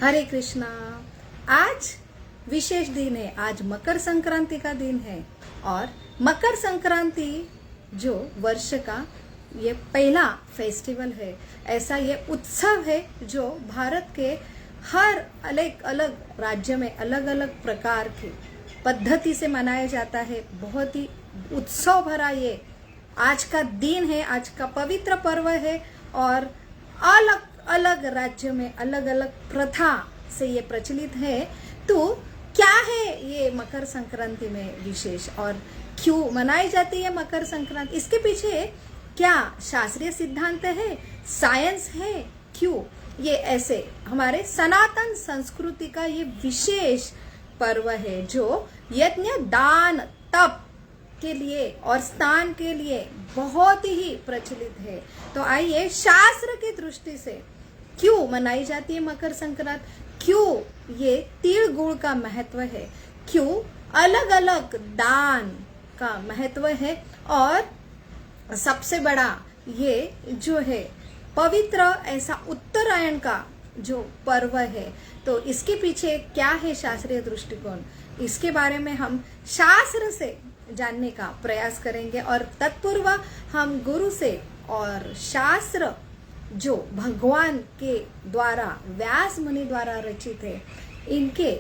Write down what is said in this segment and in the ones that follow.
हरे कृष्णा। आज विशेष दिन है, आज मकर संक्रांति का दिन है और मकर संक्रांति जो वर्ष का ये पहला फेस्टिवल है, ऐसा ये उत्सव है जो भारत के हर अलग अलग राज्य में अलग अलग प्रकार की पद्धति से मनाया जाता है। बहुत ही उत्सव भरा ये आज का दिन है, आज का पवित्र पर्व है और अलग अलग राज्य में अलग अलग प्रथा से ये प्रचलित है। तो क्या है ये मकर संक्रांति में विशेष और क्यों मनाई जाती है मकर संक्रांति? इसके पीछे क्या शास्त्रीय सिद्धांत है, साइंस है? क्यों ये ऐसे हमारे सनातन संस्कृति का ये विशेष पर्व है जो यज्ञ दान तप के लिए और स्थान के लिए बहुत ही प्रचलित है। तो आइए शास्त्र की दृष्टि से क्यों मनाई जाती है मकर संक्रांति, क्यों ये तिल गुड़ का महत्व है, क्यों अलग अलग दान का महत्व है और सबसे बड़ा ये जो है पवित्र ऐसा उत्तरायण का जो पर्व है, तो इसके पीछे क्या है शास्त्रीय दृष्टिकोण, इसके बारे में हम शास्त्र से जानने का प्रयास करेंगे और तत्पूर्व हम गुरु से और शास्त्र जो भगवान के द्वारा व्यास मुनि द्वारा रचित है इनके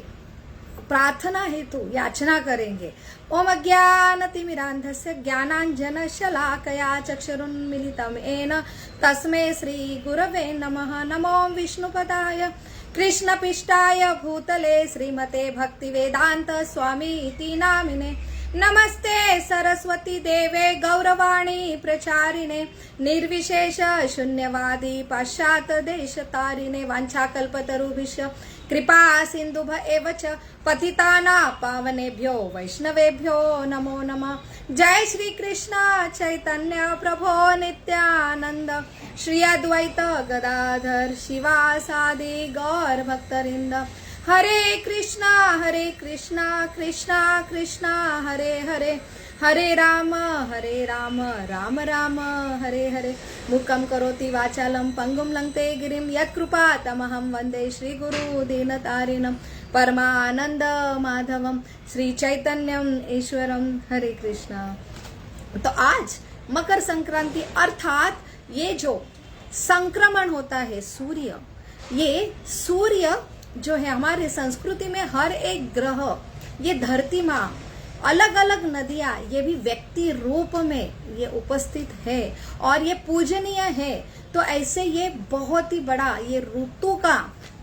प्रार्थना हेतु याचना करेंगे। ओम अज्ञानतिमिरान्धस्य ज्ञानाञ्जनशलाकया चक्षुरुन्मीलितं येन तस्मै श्री गुरवे नमः। नमो विष्णुपदाय कृष्णपिष्टाय भूतले श्रीमते भक्तिवेदांत स्वामी इति नामिने। नमस्ते सरस्वती देवे गौरवाणी प्रचारिणे निर्विशेष शून्यवादी पाश्चात देश तारिणे। वाञ्छाकल्पतरुभ्यश्च कृपा सिन्धुभ एव च पतितानां पावनेभ्यो वैष्णवेभ्यो नमो नमः। जय श्री कृष्ण चैतन्य प्रभो नित्यानंद श्री अद्वैत गदाधर शिवासादि गौर भक्तवृंद। हरे कृष्णा कृष्णा कृष्णा हरे हरे, हरे राम राम राम हरे हरे। मुखं करोति वाचालं पंगुं लंघते गिरिं यत्कृपा तमहं वंदे श्री गुरु दीनतारिणं परमानंद माधवम श्री चैतन्यम ईश्वरम। हरे कृष्णा। तो आज मकर संक्रांति अर्थात ये जो संक्रमण होता है सूर्य, ये सूर्य जो है हमारे संस्कृति में हर एक ग्रह, ये धरती माँ, अलग अलग नदियाँ, ये भी व्यक्ति रूप में ये उपस्थित है और ये पूजनीय है। तो ऐसे ये बहुत ही बड़ा ये ऋतु का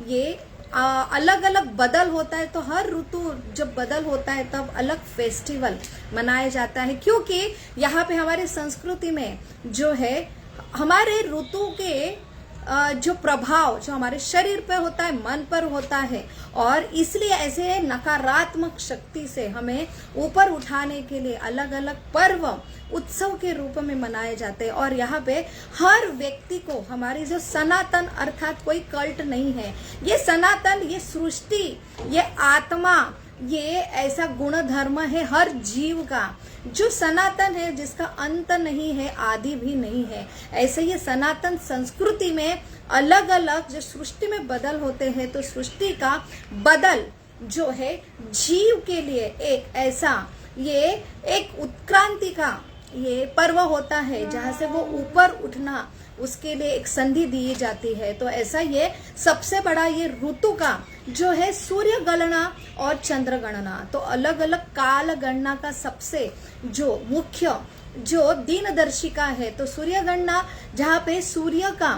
ये अलग अलग बदल होता है। तो हर ऋतु जब बदल होता है तब अलग फेस्टिवल मनाया जाता है, क्योंकि यहाँ पे हमारी संस्कृति में जो है हमारे ऋतु के जो प्रभाव जो हमारे शरीर पर होता है, मन पर होता है और इसलिए ऐसे नकारात्मक शक्ति से हमें ऊपर उठाने के लिए अलग अलग पर्व उत्सव के रूप में मनाए जाते हैं। और यहाँ पे हर व्यक्ति को हमारी जो सनातन अर्थात कोई कल्ट नहीं है, ये सनातन, ये सृष्टि, ये आत्मा, ये ऐसा गुण धर्म है हर जीव का जो सनातन है, जिसका अंत नहीं है, आदि भी नहीं है। ऐसे ये सनातन संस्कृति में अलग अलग जो सृष्टि में बदल होते हैं, तो सृष्टि का बदल जो है जीव के लिए एक ऐसा ये एक उत्क्रांति का ये पर्व होता है जहाँ से वो ऊपर उठना, उसके लिए एक संधि दी जाती है। तो ऐसा ये सबसे बड़ा ये ऋतु का जो है सूर्य गणना और चंद्र गणना, तो अलग अलग काल गणना का सबसे जो मुख्य जो दिनदर्शिका है, तो सूर्य गणना जहाँ पे सूर्य का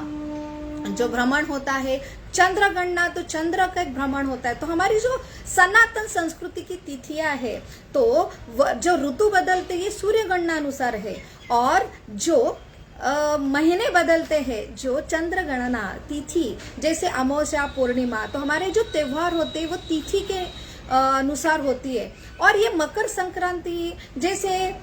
जो भ्रमण होता है, चंद्र गणना तो चंद्र का एक भ्रमण होता है। तो हमारी जो सनातन संस्कृति की तिथियां है, तो जो ऋतु बदलते ये सूर्य गणना अनुसार है और जो महीने बदलते हैं जो चंद्र गणना तिथि, जैसे अमावस्या पूर्णिमा, तो हमारे जो त्योहार होते हैं वो तिथि के अनुसार होती है। और ये मकर संक्रांति जैसे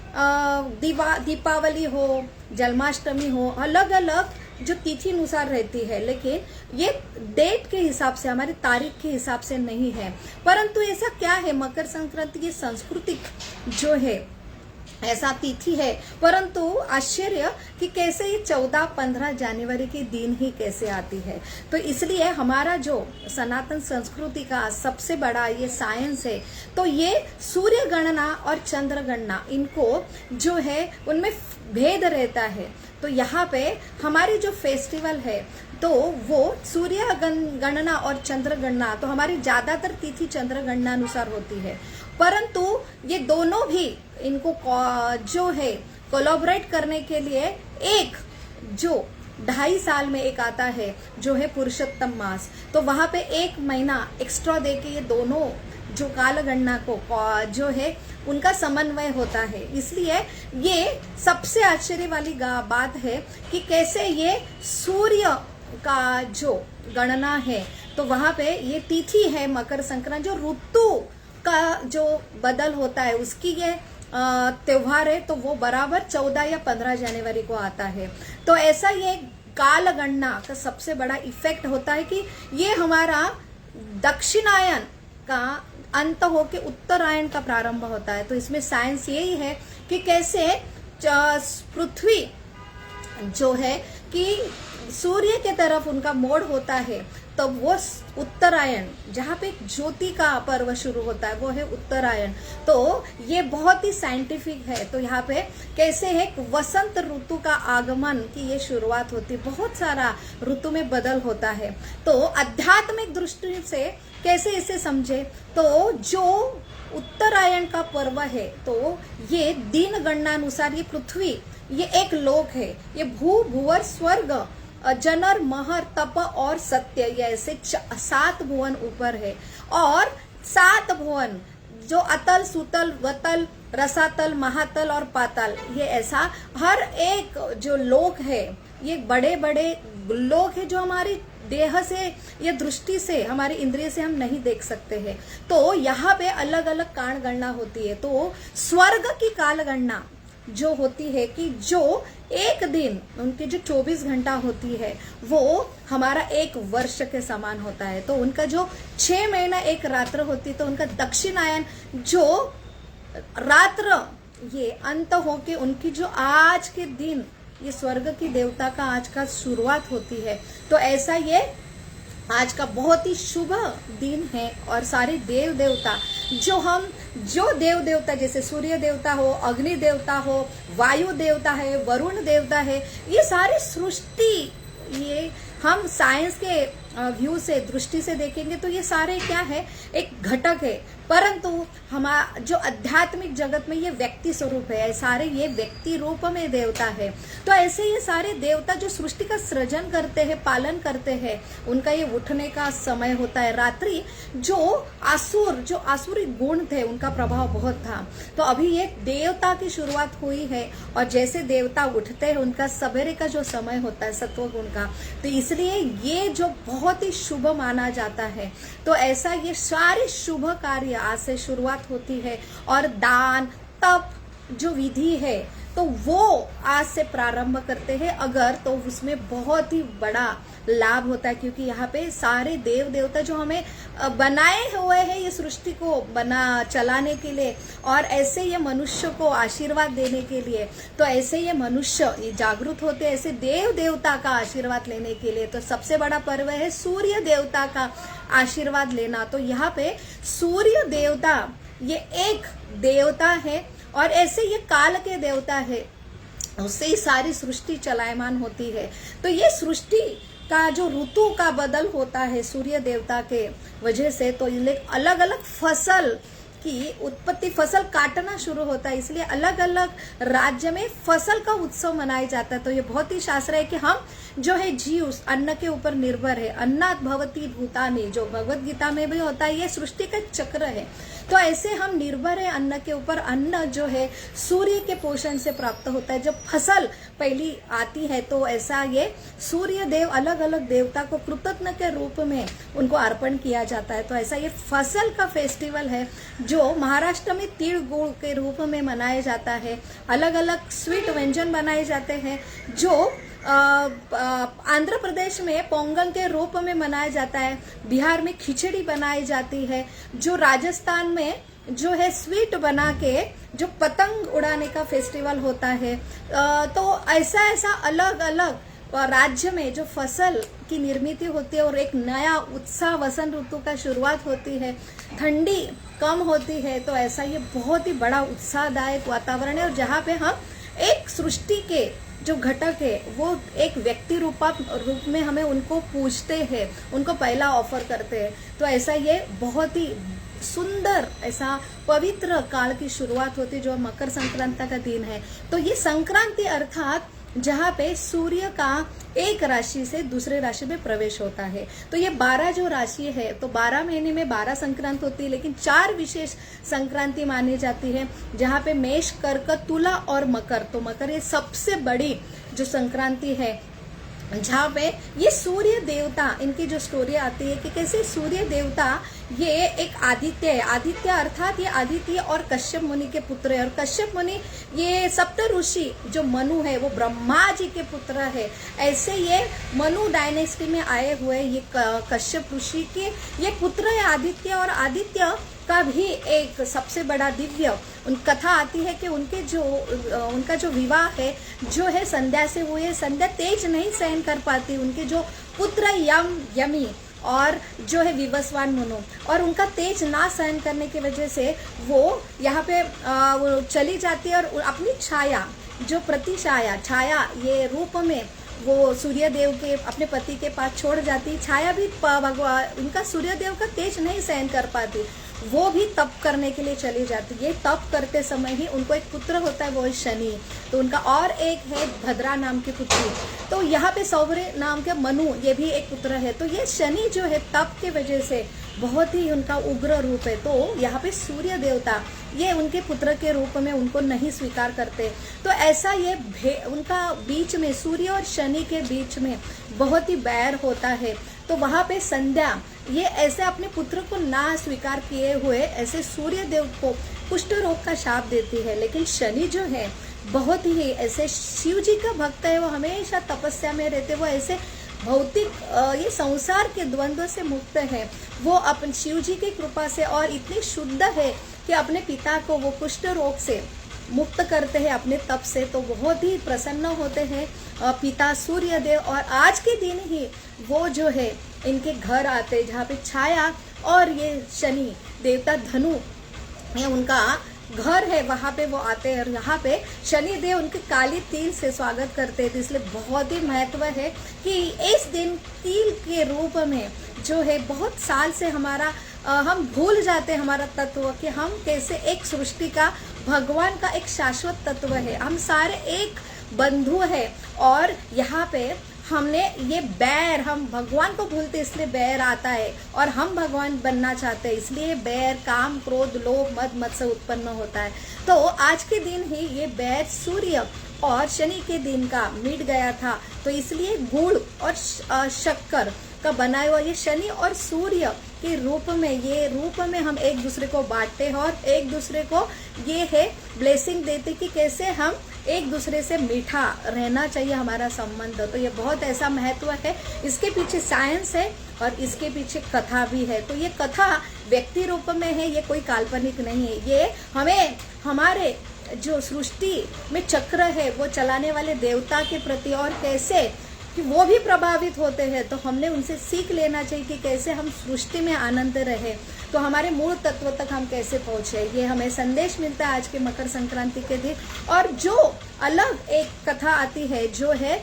दीपावली हो, जन्माष्टमी हो, अलग अलग जो तिथि अनुसार रहती है, लेकिन ये डेट के हिसाब से, हमारी तारीख के हिसाब से नहीं है। परंतु ऐसा क्या है, मकर संक्रांति की सांस्कृतिक जो है ऐसा तिथि है, परंतु आश्चर्य कि कैसे ये 14-15 जनवरी के दिन ही कैसे आती है। तो इसलिए हमारा जो सनातन संस्कृति का सबसे बड़ा ये साइंस है, तो ये सूर्य गणना और चंद्र गणना, इनको जो है उनमें भेद रहता है। तो यहाँ पे हमारी जो फेस्टिवल है तो वो सूर्य गणना और चंद्र गणना, तो हमारी ज्यादातर तिथि चंद्र गणना अनुसार होती है, परंतु ये दोनों भी इनको जो है कोलैबोरेट करने के लिए एक जो 2.5 साल में एक आता है जो है पुरुषोत्तम मास, तो वहां पे 1 महीना एक्स्ट्रा देके ये दोनों जो काल गणना को जो है उनका समन्वय होता है। इसलिए ये सबसे आश्चर्य वाली बात है कि कैसे ये सूर्य का जो गणना है तो वहां पे ये तिथि है मकर संक्रांति, जो ऋतु का जो बदल होता है उसकी ये त्योहार है, तो वो बराबर 14 या 15 जनवरी को आता है। तो ऐसा ये काल गणना का सबसे बड़ा इफेक्ट होता है कि ये हमारा दक्षिणायन का अंत होके उत्तरायण का प्रारंभ होता है। तो इसमें साइंस यही है कि कैसे पृथ्वी जो है कि सूर्य के तरफ उनका मोड़ होता है, तो वो उत्तरायण जहाँ पे ज्योति का पर्व शुरू होता है वो है उत्तरायण। तो ये बहुत ही साइंटिफिक है। तो यहाँ पे कैसे है वसंत ऋतु का आगमन की ये शुरुआत होती है, बहुत सारा ऋतु में बदल होता है। तो आध्यात्मिक दृष्टि से कैसे इसे समझे, तो जो उत्तरायण का पर्व है तो ये दिन गणना अनुसार ये पृथ्वी ये एक लोक है, ये भूवर स्वर्ग जनर महर तप और सत्य, ये ऐसे 7 भुवन ऊपर है, और 7 भुवन जो अतल सुतल वतल रसातल महातल और पाताल, ये ऐसा हर एक जो लोक है ये बड़े बड़े लोक है जो हमारी देह से ये दृष्टि से हमारी इंद्रिय से हम नहीं देख सकते हैं। तो यहाँ पे अलग अलग काल गणना होती है। तो स्वर्ग की काल गणना जो होती है कि जो एक दिन उनके जो 24 घंटा होती है वो हमारा 1 वर्ष के समान होता है। तो उनका जो 6 महीना 1 रात्र होती है, तो उनका दक्षिणायन जो रात्र ये अंत होके उनकी जो आज के दिन ये स्वर्ग की देवता का आज का शुरुआत होती है। तो ऐसा ये आज का बहुत ही शुभ दिन है, और सारे देव देवता जो देव देवता जैसे सूर्य देवता हो, अग्नि देवता हो, वायु देवता है, वरुण देवता है, ये सारी सृष्टि, ये हम साइंस के व्यू से दृष्टि से देखेंगे तो ये सारे क्या है, एक घटक है, परंतु हमारा जो आध्यात्मिक जगत में ये व्यक्ति स्वरूप है, सारे ये व्यक्ति रूप में देवता है। तो ऐसे ये सारे देवता जो सृष्टि का सृजन करते हैं, पालन करते हैं, उनका ये उठने का समय होता है रात्रि। जो आसुरी गुण थे उनका प्रभाव बहुत था, तो अभी ये देवता की शुरुआत हुई है, और जैसे देवता उठते हैं उनका सवेरे का जो समय होता है सत्व गुण का, तो इसलिए ये जो बहुत ही शुभ माना जाता है। तो ऐसा ये सारे शुभ कार्य आज से शुरुआत होती है, और दान तप जो विधि है तो वो आज से प्रारंभ करते हैं अगर, तो उसमें बहुत ही बड़ा लाभ होता है, क्योंकि यहाँ पे सारे देव देवता जो हमें बनाए हुए हैं ये सृष्टि को चलाने के लिए, और ऐसे ये मनुष्य को आशीर्वाद देने के लिए, तो ऐसे ये मनुष्य ये जागरूक होते हैं ऐसे देव देवता का आशीर्वाद लेने के लिए। तो सबसे बड़ा पर्व है सूर्य देवता का आशीर्वाद लेना। तो यहाँ पे सूर्य देवता ये एक देवता है, और ऐसे ये काल के देवता है, उससे ही सारी सृष्टि चलायमान होती है। तो ये सृष्टि का जो ऋतु का बदल होता है सूर्य देवता के वजह से, तो ये अलग अलग फसल की उत्पत्ति, फसल काटना शुरू होता है, इसलिए अलग अलग राज्य में फसल का उत्सव मनाया जाता है। तो ये बहुत ही शास्त्र है कि हम जो है जीव अन्न के ऊपर निर्भर है, अन्नात् भवति भूतानि, जो भगवत गीता में भी होता है, ये सृष्टि का चक्र है। तो ऐसे हम निर्भर है अन्न के ऊपर। अन्न जो है सूर्य के पोषण से प्राप्त होता है। जब फसल पहली आती है तो ऐसा ये सूर्य देव अलग अलग देवता को कृतज्ञ के रूप में उनको अर्पण किया जाता है। तो ऐसा ये फसल का फेस्टिवल है जो महाराष्ट्र में तिल गुड़ के रूप में मनाया जाता है। अलग अलग स्वीट व्यंजन बनाए जाते हैं जो आंध्र प्रदेश में पोंगल के रूप में मनाया जाता है, बिहार में खिचड़ी बनाई जाती है, जो राजस्थान में जो है स्वीट बना के जो पतंग उड़ाने का फेस्टिवल होता है। तो ऐसा ऐसा अलग अलग राज्य में जो फसल की निर्मित होती है और एक नया उत्साह वसंत ऋतु का शुरुआत होती है, ठंडी कम होती है, तो ऐसा ये बहुत ही बड़ा उत्साहदायक वातावरण है। और जहाँ पे हम एक सृष्टि के जो घटक है वो एक व्यक्ति रूप में हमें उनको पूजते हैं, उनको पहला ऑफर करते हैं। तो ऐसा ये बहुत ही सुंदर ऐसा पवित्र काल की शुरुआत होती है जो मकर संक्रांति का दिन है। तो ये संक्रांति अर्थात जहाँ पे सूर्य का एक राशि से दूसरे राशि में प्रवेश होता है। तो ये 12 जो राशि है, तो 12 महीने में 12 संक्रांति होती है, लेकिन 4 विशेष संक्रांति मानी जाती है, जहाँ पे मेष, कर्क, तुला और मकर। तो मकर ये सबसे बड़ी जो संक्रांति है, जहाँ पे ये सूर्य देवता, इनकी जो स्टोरी आती है कि कैसे सूर्य देवता ये एक आदित्य है। आदित्य अर्थात ये आदित्य और कश्यप मुनि के पुत्र है। और कश्यप मुनि ये सप्त ऋषि जो मनु है वो ब्रह्मा जी के पुत्र है। ऐसे ये मनु डायनेस्टी में आए हुए ये कश्यप ऋषि के ये पुत्र है आदित्य। और आदित्य का भी एक सबसे बड़ा दिव्य कथा आती है कि उनका जो विवाह है जो है संध्या से हुए। संध्या तेज नहीं सहन कर पाती, उनके जो पुत्र यमी और जो है विवस्वान मनु, और उनका तेज ना सहन करने की वजह से वो यहाँ पे वो चली जाती है और अपनी छाया जो छाया ये रूप में वो सूर्यदेव के अपने पति के पास छोड़ जाती। छाया भी उनका सूर्यदेव का तेज नहीं सहन कर पाती, वो भी तप करने के लिए चली जाती है। तप करते समय ही उनको एक पुत्र होता है, वो है शनि। तो उनका और एक है भद्रा नाम की पुत्री। तो यहाँ पे सौर्य नाम के मनु ये भी एक पुत्र है। तो ये शनि जो है तप के वजह से बहुत ही उनका उग्र रूप है। तो यहाँ पे सूर्य देवता ये उनके पुत्र के रूप में उनको नहीं स्वीकार करते। तो ऐसा ये उनका बीच में सूर्य और शनि के बीच में बहुत ही बैर होता है। तो वहाँ पे संध्या ये ऐसे अपने पुत्र को ना स्वीकार किए हुए ऐसे सूर्य देव को कुष्ठ रोग का शाप देती है। लेकिन शनि जो है बहुत ही ऐसे शिव जी का भक्त है, वो हमेशा तपस्या में रहते, वो ऐसे भौतिक ये संसार के द्वंद्व से मुक्त है। वो अपन शिव जी की कृपा से और इतने शुद्ध है कि अपने पिता को वो कुष्ठ रोग से मुक्त करते हैं अपने तप से। तो बहुत ही प्रसन्न होते हैं पिता सूर्य देव। और आज के दिन ही वो जो है इनके घर आते जहाँ पे छाया और ये शनि देवता धनु ये उनका घर है, वहाँ पे वो आते हैं। और यहाँ पे शनि देव उनके काली तिल से स्वागत करते हैं। तो इसलिए बहुत ही महत्व है कि इस दिन तिल के रूप में जो है बहुत साल से हम भूल जाते हैं हमारा तत्व कि हम कैसे एक सृष्टि का भगवान का एक शाश्वत तत्व है, हम सारे एक बंधु है। और यहाँ पे हमने ये बैर, हम भगवान को भूलते इसलिए बैर आता है, और हम भगवान बनना चाहते हैं इसलिए बैर, काम, क्रोध, लोभ, मद से उत्पन्न होता है। तो आज के दिन ही ये बैर सूर्य और शनि के दिन का मिट गया था। तो इसलिए गुड़ और शक्कर का बनाया हुआ ये शनि और सूर्य के रूप में हम एक दूसरे को बांटते हैं और एक दूसरे को ये है ब्लेसिंग देते कि कैसे हम एक दूसरे से मीठा रहना चाहिए हमारा संबंध। तो ये बहुत ऐसा महत्व है, इसके पीछे साइंस है और इसके पीछे कथा भी है। तो ये कथा व्यक्ति रूप में है, ये कोई काल्पनिक नहीं है, ये हमें हमारे जो सृष्टि में चक्र है वो चलाने वाले देवता के प्रति और कैसे कि वो भी प्रभावित होते हैं। तो हमने उनसे सीख लेना चाहिए कि कैसे हम सृष्टि में आनंद रहे, तो हमारे मूल तत्व तक हम कैसे पहुंचे। ये हमें संदेश मिलता है आज के मकर संक्रांति के दिन। और जो अलग एक कथा आती है जो है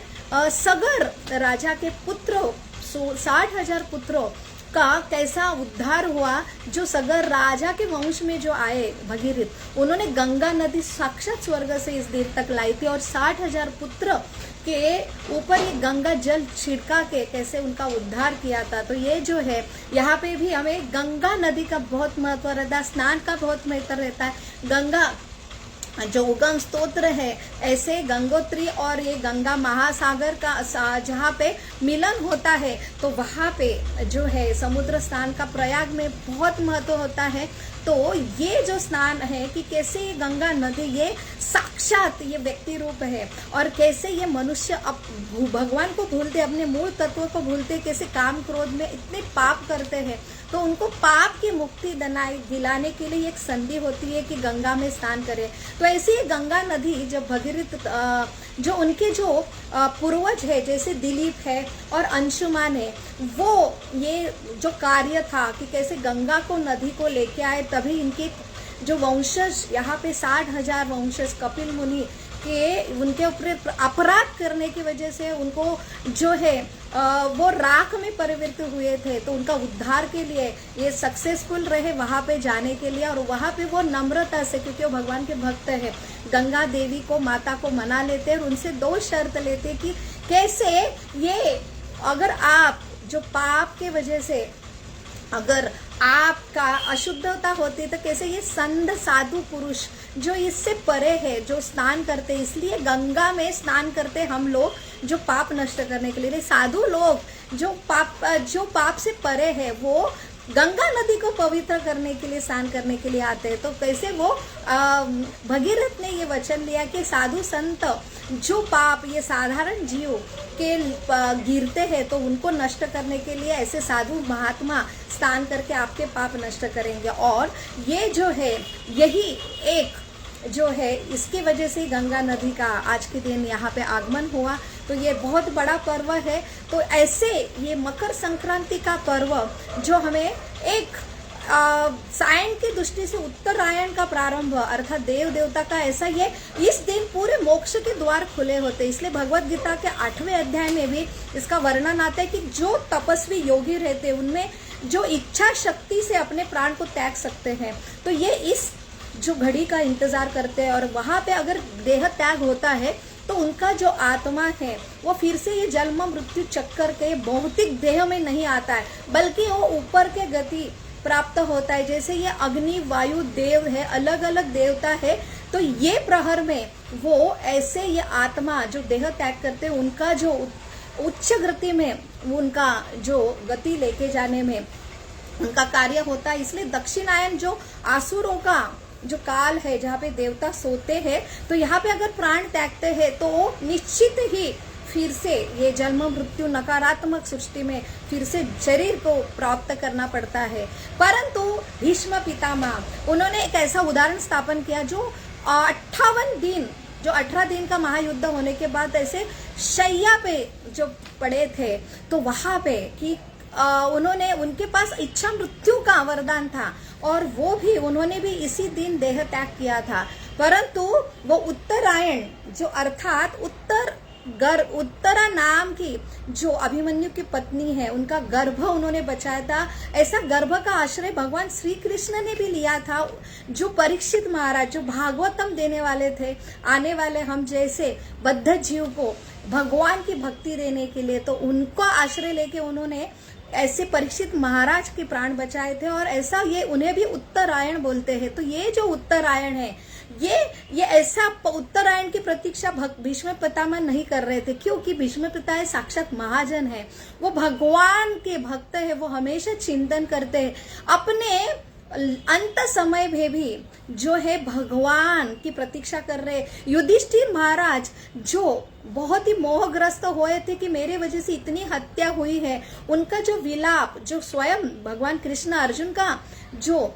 सगर राजा के पुत्रों 60,000 पुत्रों का कैसा उद्धार हुआ। जो सगर राजा के वंश में जो आए भगीरथ, उन्होंने गंगा नदी साक्षात स्वर्ग से इस देर तक लाई थी और 60,000 पुत्र के ऊपर ये गंगा जल छिड़का के कैसे उनका उद्धार किया था। तो ये जो है यहाँ पे भी हमें गंगा नदी का बहुत महत्व रहता है, स्नान का बहुत महत्व रहता है। गंगा जो उगम स्तोत्र है, ऐसे गंगोत्री और ये गंगा महासागर का जहाँ पे मिलन होता है, तो वहाँ पे जो है समुद्र स्नान का प्रयाग में बहुत महत्व होता है। तो ये जो स्नान है कि कैसे ये गंगा नदी ये साक्षात ये व्यक्ति रूप है और कैसे ये मनुष्य भगवान को भूलते, अपने मूल तत्व को भूलते, कैसे काम क्रोध में इतने पाप करते हैं। तो उनको पाप की मुक्ति दिलाने के लिए एक संधि होती है कि गंगा में स्नान करें। तो ऐसी ही गंगा नदी जब भगीरथ जो उनके जो पूर्वज है जैसे दिलीप है और अंशुमान है, वो ये जो कार्य था कि कैसे गंगा को नदी को लेके आए, तभी इनके जो वंशज यहाँ पे 60,000 वंशज कपिल मुनि के उनके ऊपर अपराध करने की वजह से उनको जो है वो राख में परिवर्तित हुए थे, तो उनका उद्धार के लिए ये सक्सेसफुल रहे वहाँ पे जाने के लिए। और वहाँ पे वो नम्रता से, क्योंकि वो भगवान के भक्त है, गंगा देवी को माता को मना लेते और उनसे 2 शर्त लेते कि कैसे ये अगर आप जो पाप के वजह से अगर आपका अशुद्धता होती तो कैसे ये संत साधु पुरुष जो इससे परे है, जो स्नान करते, इसलिए गंगा में स्नान करते हम लोग जो पाप नष्ट करने के लिए। साधु लोग जो पाप से परे है वो गंगा नदी को पवित्र करने के लिए, स्नान करने के लिए आते हैं। तो कैसे वो भगीरथ ने ये वचन लिया कि साधु संत जो पाप ये साधारण जीव के गिरते हैं तो उनको नष्ट करने के लिए ऐसे साधु महात्मा स्नान करके आपके पाप नष्ट करेंगे। और ये जो है यही एक जो है इसकी वजह से गंगा नदी का आज के दिन यहाँ पे आगमन हुआ। तो ये बहुत बड़ा पर्व है। तो ऐसे ये मकर संक्रांति का पर्व जो हमें एक सायन की दृष्टि से उत्तरायण का प्रारंभ अर्थात देव देवता का ऐसा ये इस दिन पूरे मोक्ष के द्वार खुले होते, इसलिए भगवत गीता के 8वें अध्याय में भी इसका वर्णन आता है कि जो तपस्वी योगी रहते हैं उनमें जो इच्छा शक्ति से अपने प्राण को त्याग सकते हैं, तो ये इस जो घड़ी का इंतजार करते हैं। और वहां पे अगर देह त्याग होता है तो उनका जो आत्मा है वो फिर से ये जन्म मृत्यु चक्कर के भौतिक देह में नहीं आता है, बल्कि वो ऊपर के गति प्राप्त होता है। जैसे ये अग्नि वायु देव है, अलग अलग देवता है, तो ये प्रहर में वो ऐसे ये आत्मा जो देह त्याग करते हैं उनका जो उच्च गति में उनका जो गति लेके जाने में उनका कार्य होता है। इसलिए दक्षिणायन जो आसुरों का जो काल है जहाँ पे देवता सोते हैं, तो यहाँ पे अगर प्राण त्यागते हैं तो निश्चित ही फिर से ये जन्म मृत्यु नकारात्मक सृष्टि में फिर से शरीर को प्राप्त करना पड़ता है। परंतु भीष्म पितामह उन्होंने एक ऐसा उदाहरण स्थापन किया जो 58 दिन जो 18 दिन का महायुद्ध होने के बाद ऐसे शैया पे जो पड़े थे, तो वहां पे कि उन्होंने उनके पास इच्छा मृत्यु का वरदान था और वो भी उन्होंने भी इसी दिन देह त्याग किया था। परंतु वो उत्तरायण जो अर्थात उत्तरा नाम की जो अभिमन्यु की पत्नी है उनका गर्भ उन्होंने बचाया था। ऐसा गर्भ का आश्रय भगवान श्री कृष्ण ने भी लिया था। जो परीक्षित महाराज जो भागवतम देने वाले थे, आने वाले हम जैसे बद्ध जीव को भगवान की भक्ति देने के लिए, तो उनका आश्रय लेके उन्होंने ऐसे परीक्षित महाराज के प्राण बचाए थे। और ऐसा ये उन्हें भी उत्तरायण बोलते हैं। तो ये जो उत्तरायण है ये ऐसा उत्तरायण की प्रतीक्षा भीष्म पितामह नहीं कर रहे थे, क्योंकि भीष्म पितामह साक्षात महाजन है, वो भगवान के भक्त है, वो हमेशा चिंतन करते हैं अपने अंत समय में भी जो है भगवान की प्रतीक्षा कर रहे। युधिष्ठिर महाराज जो बहुत ही मोहग्रस्त हुए थे कि मेरे वजह से इतनी हत्या हुई है, उनका जो विलाप जो स्वयं भगवान कृष्ण अर्जुन का जो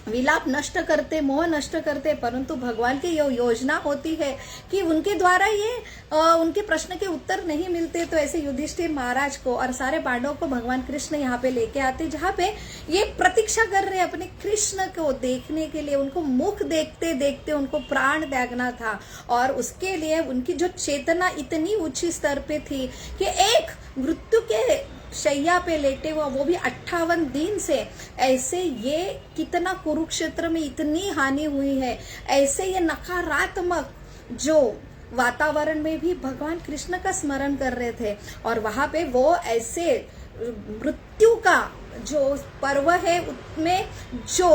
विलाप नष्ट करते, मोह नष्ट करते, परंतु भगवान की ये योजना होती है कि उनके द्वारा ये उनके प्रश्न के उत्तर नहीं मिलते, तो ऐसे युधिष्ठिर महाराज को और सारे पांडवों को भगवान कृष्ण यहाँ पे लेके आते, जहाँ पे ये प्रतीक्षा कर रहे अपने कृष्ण को देखने के लिए। उनको मुख देखते देखते उनको प्राण त्यागना था और उसके लिए उनकी जो चेतना इतनी ऊंची स्तर पे थी कि एक मृत्यु के शैया पे लेटे हुआ, वो भी 58 दिन से। ऐसे ये कितना कुरुक्षेत्र में इतनी हानि हुई है, ऐसे ये नकारात्मक जो वातावरण में भी भगवान कृष्ण का स्मरण कर रहे थे। और वहां पे वो ऐसे मृत्यु का जो पर्व है उसमें जो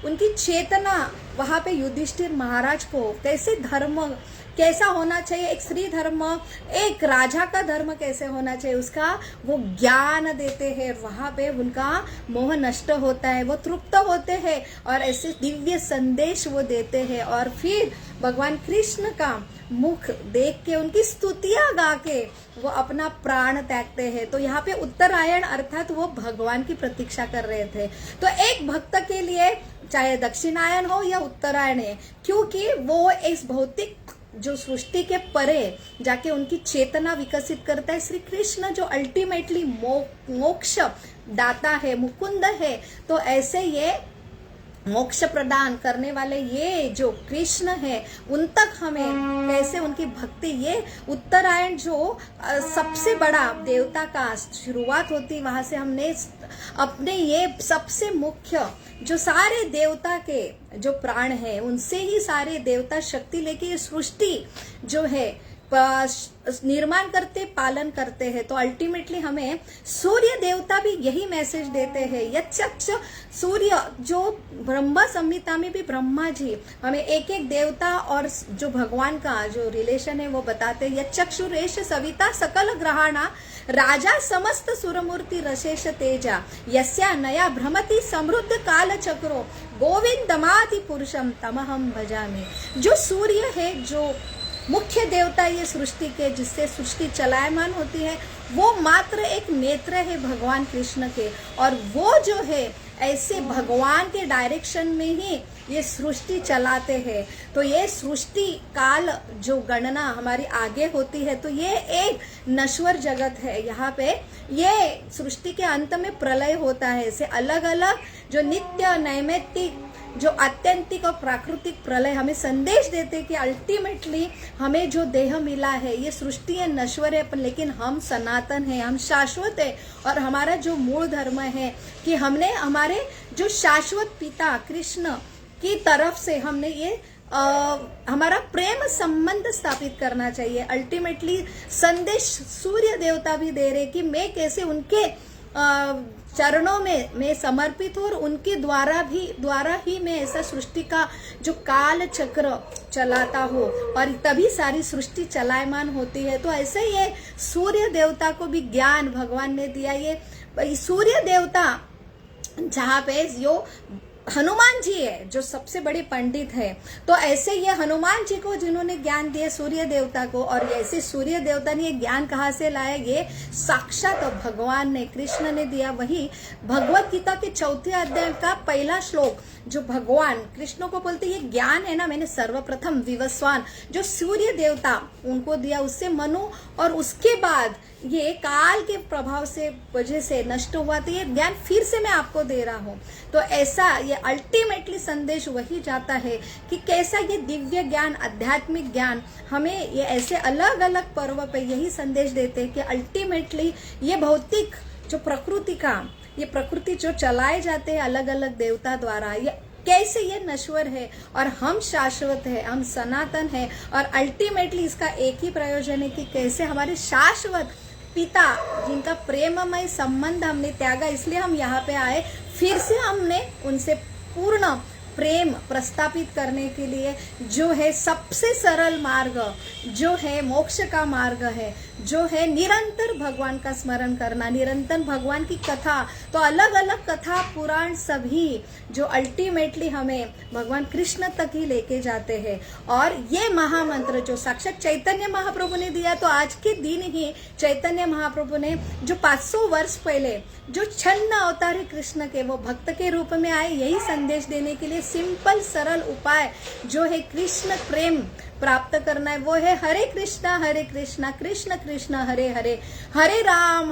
उनकी चेतना वहां पे युधिष्ठिर महाराज को कैसे धर्म कैसा होना चाहिए, एक स्त्री धर्म, एक राजा का धर्म कैसे होना चाहिए, उसका वो ज्ञान देते हैं। वहां पे उनका मोह नष्ट होता है, वो तृप्त होते हैं और ऐसे दिव्य संदेश वो देते हैं। और फिर भगवान कृष्ण का मुख देख के, उनकी स्तुतियां गा के वो अपना प्राण त्यागते हैं। तो यहाँ पे उत्तरायण अर्थात वो भगवान की प्रतीक्षा कर रहे थे। तो एक भक्त के लिए चाहे दक्षिणायन हो या उत्तरायण है, क्योंकि वो इस भौतिक जो सृष्टि के परे जाके उनकी चेतना विकसित करता है। श्री कृष्ण जो अल्टीमेटली मोक्ष दाता है, मुकुंद है, तो ऐसे ये मोक्ष प्रदान करने वाले ये जो कृष्ण है, उन तक हमें कैसे उनकी भक्ति, ये उत्तरायण जो सबसे बड़ा देवता का शुरुआत होती, वहां से हमने अपने ये सबसे मुख्य जो सारे देवता के जो प्राण है, उनसे ही सारे देवता शक्ति लेके ये सृष्टि जो है निर्माण करते, पालन करते हैं। तो अल्टीमेटली हमें सूर्य देवता भी यही मैसेज देते हैं। यच्चक्ष सूर्य, जो ब्रह्मा संहिता में भी ब्रह्मा जी हमें एक एक देवता और जो भगवान का जो रिलेशन है वो बताते हैं। यच्चक्षुरेश सविता सकल ग्रहाणा राजा समस्त सुरमूर्ति रशेष तेजा यस्या नया भ्रमति समृद्ध काल चक्रो गोविंदमादि पुरुषम तमहम भजामि। जो सूर्य है, जो मुख्य देवता ये सृष्टि के, जिससे सृष्टि चलायमान होती है, वो मात्र एक नेत्र है भगवान कृष्ण के। और वो जो है ऐसे भगवान के डायरेक्शन में ही ये सृष्टि चलाते हैं। तो ये सृष्टि काल जो गणना हमारी आगे होती है, तो ये एक नश्वर जगत है। यहाँ पे ये सृष्टि के अंत में प्रलय होता है। ऐसे अलग अलग जो नित्य नैमित्तिक जो आत्यंतिक और प्राकृतिक प्रलय हमें संदेश देते कि अल्टीमेटली हमें जो देह मिला है, ये सृष्टि है, नश्वर है, लेकिन हम सनातन है, हम शाश्वत है। और हमारा जो मूल धर्म है कि हमने हमारे जो शाश्वत पिता कृष्ण की तरफ से हमने ये हमारा प्रेम संबंध स्थापित करना चाहिए। अल्टीमेटली संदेश सूर्य देवता भी दे रहे कि मैं कैसे उनके चरणों में मैं समर्पित हूँ और उनके द्वारा ही मैं ऐसा सृष्टि का जो काल चक्र चलाता हूँ और तभी सारी सृष्टि चलायमान होती है। तो ऐसे ये सूर्य देवता को भी ज्ञान भगवान ने दिया। ये सूर्य देवता जहाँ पे जो हनुमान जी है, जो सबसे बड़े पंडित है, तो ऐसे ये हनुमान जी को जिन्होंने ज्ञान दिया सूर्य देवता को, और ऐसे सूर्य देवता ने ये ज्ञान कहाँ से लाया, ये साक्षात भगवान ने, कृष्ण ने दिया। वही भगवत गीता के 4 अध्याय का पहला श्लोक जो भगवान कृष्ण को बोलते, ये ज्ञान है ना, मैंने सर्वप्रथम विवस्वान जो सूर्य देवता उनको दिया, उससे मनु, और उसके बाद ये काल के प्रभाव से वजह से नष्ट हुआ, तो ये ज्ञान फिर से मैं आपको दे रहा हूँ। तो ऐसा ये अल्टीमेटली संदेश वही जाता है कि कैसा ये दिव्य ज्ञान, आध्यात्मिक ज्ञान हमें ये ऐसे अलग अलग पर्व पे यही संदेश देते हैं कि अल्टीमेटली ये भौतिक जो प्रकृति का, ये प्रकृति जो चलाए जाते हैं अलग अलग देवता द्वारा, ये कैसे ये नश्वर है और हम शाश्वत है, हम सनातन है। और अल्टीमेटली इसका एक ही प्रयोजन है कि कैसे हमारे शाश्वत पिता जिनका प्रेममय संबंध हमने त्यागा, इसलिए हम यहाँ पे आए, फिर से हमने उनसे पूर्ण प्रेम प्रस्थापित करने के लिए जो है सबसे सरल मार्ग, जो है मोक्ष का मार्ग है, जो है निरंतर भगवान का स्मरण करना, निरंतर भगवान की कथा। तो अलग अलग कथा पुराण सभी जो अल्टीमेटली हमें भगवान कृष्ण तक ही लेके जाते हैं। और ये महामंत्र जो साक्षात चैतन्य महाप्रभु ने दिया, तो आज के दिन ही चैतन्य महाप्रभु ने जो 500 वर्ष पहले जो छन्न अवतारी कृष्ण के वो भक्त के रूप में आए, यही संदेश देने के लिए सिंपल सरल उपाय जो है कृष्ण प्रेम प्राप्त करना है, वो है हरे कृष्णा कृष्ण कृष्ण हरे हरे, हरे राम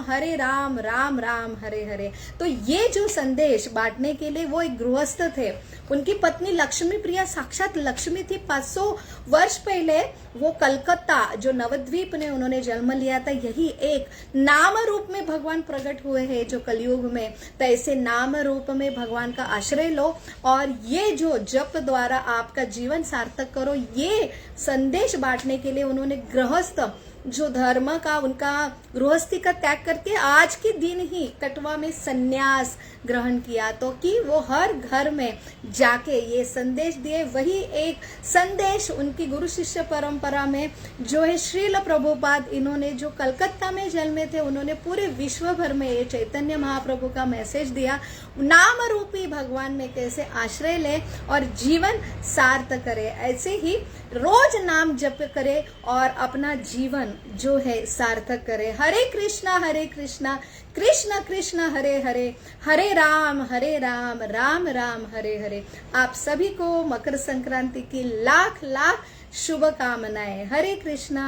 राम राम हरे हरे। तो ये जो संदेश बांटने के लिए वो एक गृहस्थ थे, उनकी पत्नी लक्ष्मी प्रिया साक्षात लक्ष्मी थी। 500 वर्ष पहले वो कलकत्ता जो नवद्वीप ने उन्होंने जन्म लिया था, यही एक नाम रूप में भगवान प्रकट हुए हैं जो कलयुग में। तो ऐसे नाम रूप में भगवान का आश्रय लो और ये जो जप द्वारा आपका जीवन सार्थक करो, ये संदेश बांटने के लिए उन्होंने गृहस्थ जो धर्म का उनका गृहस्थी का त्याग करके आज के दिन ही कटवा में संन्यास ग्रहण किया, तो कि वो हर घर में जाके ये संदेश दिए। वही एक संदेश उनकी गुरु शिष्य परंपरा में जो है श्रील प्रभुपाद, इन्होंने जो कलकत्ता में जन्मे थे, उन्होंने पूरे विश्व भर में ये चैतन्य महाप्रभु का मैसेज दिया, नाम रूपी भगवान में कैसे आश्रय ले और जीवन सार्थक करे। ऐसे ही रोज नाम जप करे और अपना जीवन जो है सार्थक करे। हरे कृष्णा कृष्ण कृष्ण हरे हरे, हरे राम राम राम हरे हरे। आप सभी को मकर संक्रांति की लाख लाख शुभकामनाएं। हरे कृष्णा।